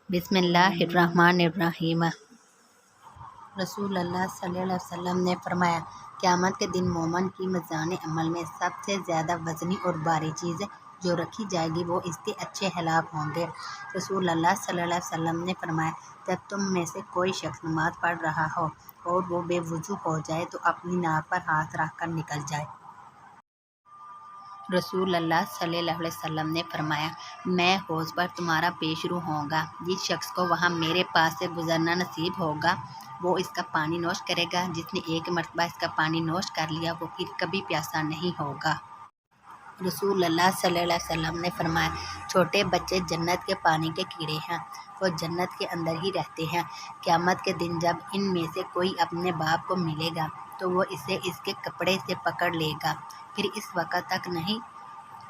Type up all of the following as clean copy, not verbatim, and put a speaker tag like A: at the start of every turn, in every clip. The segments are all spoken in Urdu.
A: بسم اللہ الرحمن الرحیم۔ رسول اللہ صلی اللہ علیہ وسلم نے فرمایا، قیامت کے دن مومن کی میزان عمل میں سب سے زیادہ وزنی اور بھاری چیز جو رکھی جائے گی وہ اس کے اچھے اخلاق ہوں گے۔ رسول اللہ صلی اللہ علیہ وسلم نے فرمایا، جب تم میں سے کوئی شخص نماز پڑھ رہا ہو اور وہ بے وضو ہو جائے تو اپنی ناک پر ہاتھ رکھ کر نکل جائے۔ رسول اللہ صلی اللہ علیہ وسلم نے فرمایا، میں حوض پر تمہارا پیش رو ہوں گا، جس شخص کو وہاں میرے پاس سے گزرنا نصیب ہوگا وہ اس کا پانی نوش کرے گا، جس نے ایک مرتبہ اس کا پانی نوش کر لیا وہ پھر کبھی پیاسا نہیں ہوگا۔ رسول اللہ صلی اللہ علیہ وسلم نے فرمایا، چھوٹے بچے جنت کے پانی کے کیڑے ہیں، وہ جنت کے اندر ہی رہتے ہیں۔ قیامت کے دن جب ان میں سے کوئی اپنے باپ کو ملے گا تو وہ اسے اس کے کپڑے سے پکڑ لے گا، پھر اس وقت تک نہیں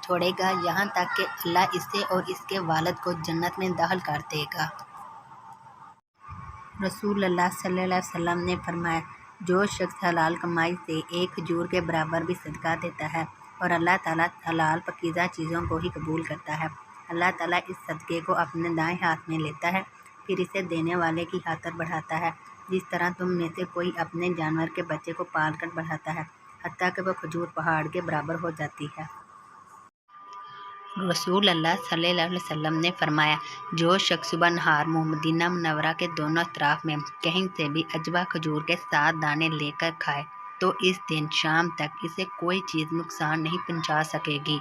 A: چھوڑے گا یہاں تک کہ اللہ اسے اور اس کے والد کو جنت میں داخل کر دے گا۔ رسول اللہ صلی اللہ علیہ وسلم نے فرمایا، جو شخص حلال کمائی سے ایک کھجور کے برابر بھی صدقہ دیتا ہے اور اللہ تعالیٰ حلال پاکیزہ چیزوں کو ہی قبول کرتا ہے، اللہ تعالیٰ اس صدقے کو اپنے دائیں ہاتھ میں لیتا ہے، پھر اسے دینے والے کی خاطر بڑھاتا ہے، جس طرح تم میں سے کوئی اپنے جانور کے بچے کو پال کر بڑھاتا ہے حتیٰ کہ وہ کھجور پہاڑ کے برابر ہو جاتی ہے۔ رسول اللہ صلی اللہ علیہ وسلم نے فرمایا، جو شخص صبح نہار منہ مدینہ منورہ کے دونوں اطراف میں کہیں سے بھی عجوہ کھجور کے 7 دانے لے کر کھائے تو اس دن شام تک اسے کوئی چیز نقصان نہیں پہنچا سکے گی۔